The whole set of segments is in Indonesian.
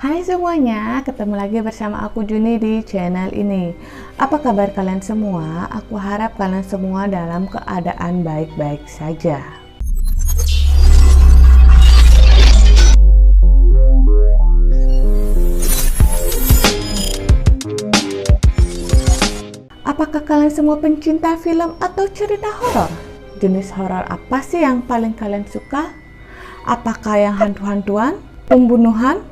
Hai semuanya, ketemu lagi bersama aku Juni di channel ini. Apa kabar kalian semua? Aku harap kalian semua dalam keadaan baik-baik saja. Apakah kalian semua pencinta film atau cerita horor? Jenis horor apa sih yang paling kalian suka? Apakah yang hantu-hantuan, pembunuhan,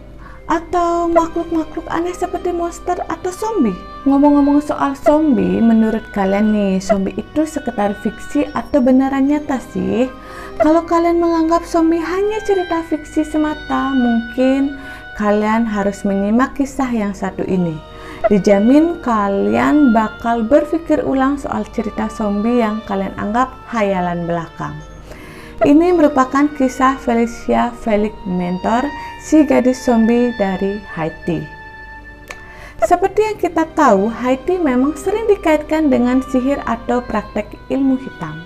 atau makhluk-makhluk aneh seperti monster atau zombie? Ngomong-ngomong soal zombie, menurut kalian nih, zombie itu sekedar fiksi atau beneran nyata sih? Kalau kalian menganggap zombie hanya cerita fiksi semata, mungkin kalian harus menyimak kisah yang satu ini. Dijamin kalian bakal berpikir ulang soal cerita zombie yang kalian anggap hayalan belaka. Ini merupakan kisah Felicia Felix Mentor, si gadis zombie dari Haiti. Seperti yang kita tahu, Haiti memang sering dikaitkan dengan sihir atau praktek ilmu hitam.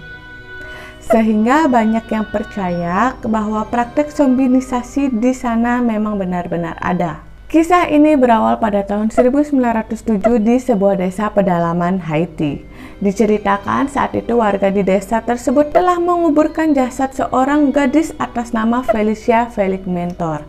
Sehingga banyak yang percaya bahwa praktek zombinisasi di sana memang benar-benar ada. Kisah ini berawal pada tahun 1907 di sebuah desa pedalaman Haiti. Diceritakan saat itu warga di desa tersebut telah menguburkan jasad seorang gadis atas nama Felicia Felix Mentor.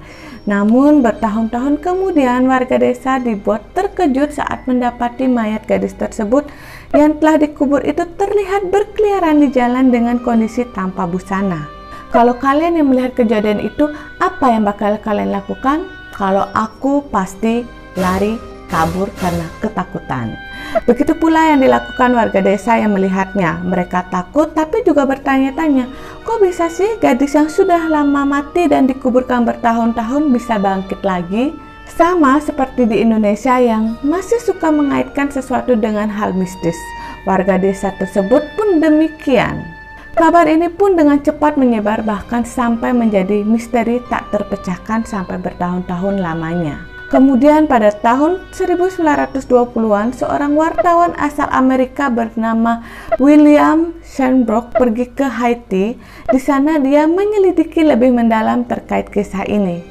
Namun bertahun-tahun kemudian warga desa dibuat terkejut saat mendapati mayat gadis tersebut yang telah dikubur itu terlihat berkeliaran di jalan dengan kondisi tanpa busana. Kalau kalian yang melihat kejadian itu, apa yang bakal kalian lakukan? Kalau aku pasti lari kabur karena ketakutan. Begitu pula yang dilakukan warga desa yang melihatnya. Mereka takut tapi juga bertanya-tanya, kok bisa sih gadis yang sudah lama mati dan dikuburkan bertahun-tahun bisa bangkit lagi? Sama seperti di Indonesia yang masih suka mengaitkan sesuatu dengan hal mistis. Warga desa tersebut pun demikian. Kabar ini pun dengan cepat menyebar bahkan sampai menjadi misteri tak terpecahkan sampai bertahun-tahun lamanya. Kemudian pada tahun 1920-an, seorang wartawan asal Amerika bernama William Shanbrook pergi ke Haiti. Di sana dia menyelidiki lebih mendalam terkait kisah ini.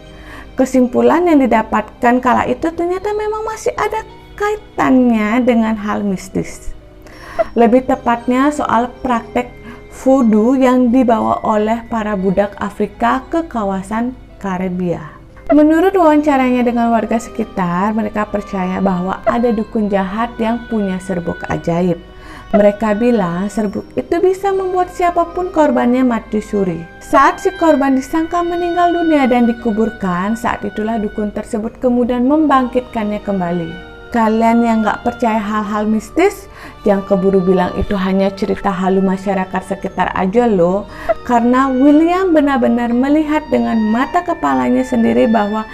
Kesimpulan yang didapatkan kala itu ternyata memang masih ada kaitannya dengan hal mistis. Lebih tepatnya soal praktek voodoo yang dibawa oleh para budak Afrika ke kawasan Karibia. Menurut wawancaranya dengan warga sekitar, mereka percaya bahwa ada dukun jahat yang punya serbuk ajaib. Mereka bilang serbuk itu bisa membuat siapapun korbannya mati suri. Saat si korban disangka meninggal dunia dan dikuburkan, saat itulah dukun tersebut kemudian membangkitkannya kembali. Kalian yang gak percaya hal-hal mistis, yang keburu bilang itu hanya cerita halu masyarakat sekitar aja loh. Karena William benar-benar melihat dengan mata kepalanya sendiri bahwa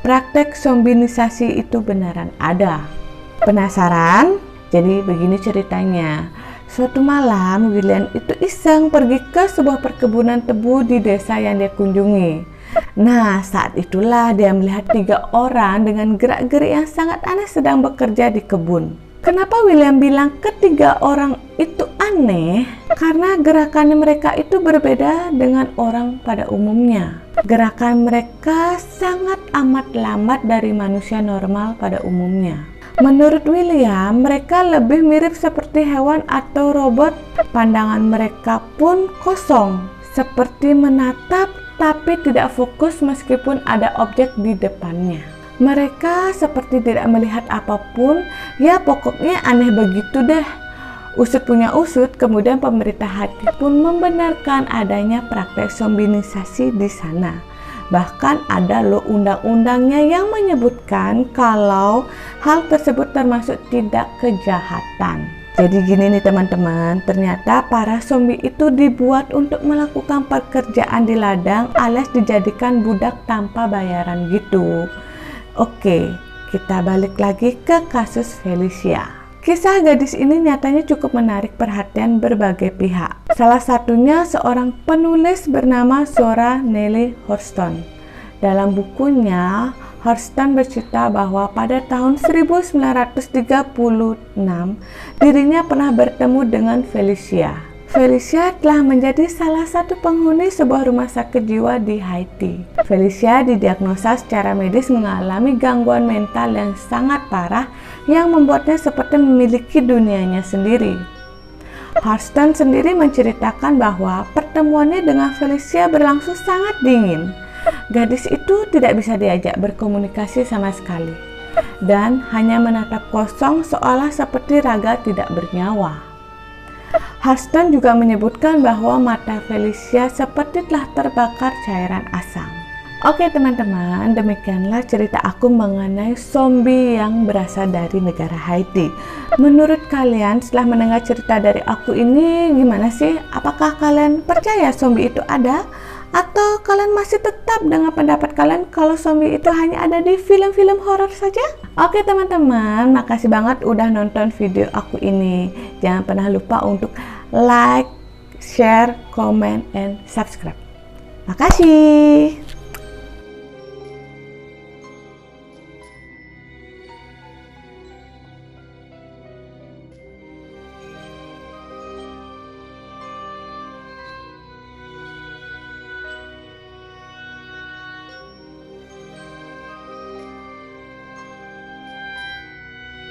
praktek zombinisasi itu beneran ada. Penasaran? Jadi begini ceritanya. Suatu malam William itu iseng pergi ke sebuah perkebunan tebu di desa yang dia kunjungi. Nah, saat itulah dia melihat 3 orang dengan gerak-gerik yang sangat aneh sedang bekerja di kebun. Kenapa William bilang ketiga orang itu aneh? Karena gerakan mereka itu berbeda dengan orang pada umumnya. Gerakan mereka sangat amat lambat dari manusia normal pada umumnya. Menurut William, mereka lebih mirip seperti hewan atau robot. Pandangan mereka pun kosong, seperti menatap tapi tidak fokus meskipun ada objek di depannya. Mereka seperti tidak melihat apapun, ya pokoknya aneh begitu deh. Usut punya usut, kemudian pemerintah Haiti pun membenarkan adanya praktek zombinisasi di sana. Bahkan ada loh undang-undangnya yang menyebutkan kalau hal tersebut termasuk tindak kejahatan. Jadi gini nih teman-teman, ternyata para zombie itu dibuat untuk melakukan pekerjaan di ladang alias dijadikan budak tanpa bayaran gitu. Oke, kita balik lagi ke kasus Felicia. Kisah gadis ini nyatanya cukup menarik perhatian berbagai pihak. Salah satunya seorang penulis bernama Zora Neale Hurston. Dalam bukunya, Hurston bercerita bahwa pada tahun 1936 dirinya pernah bertemu dengan Felicia. Felicia telah menjadi salah satu penghuni sebuah rumah sakit jiwa di Haiti. Felicia didiagnosa secara medis mengalami gangguan mental yang sangat parah yang membuatnya seperti memiliki dunianya sendiri. Hurston sendiri menceritakan bahwa pertemuannya dengan Felicia berlangsung sangat dingin. Gadis itu tidak bisa diajak berkomunikasi sama sekali dan hanya menatap kosong seolah seperti raga tidak bernyawa. Hurston juga menyebutkan bahwa mata Felicia seperti telah terbakar cairan asam. Oke teman-teman, demikianlah cerita aku mengenai zombie yang berasal dari negara Haiti. Menurut kalian setelah mendengar cerita dari aku ini gimana sih? Apakah kalian percaya zombie itu ada? Atau kalian masih tetap dengan pendapat kalian kalau zombie itu hanya ada di film-film horor saja? Oke teman-teman, makasih banget udah nonton video aku ini. Jangan pernah lupa untuk like, share, comment, and subscribe. Makasih.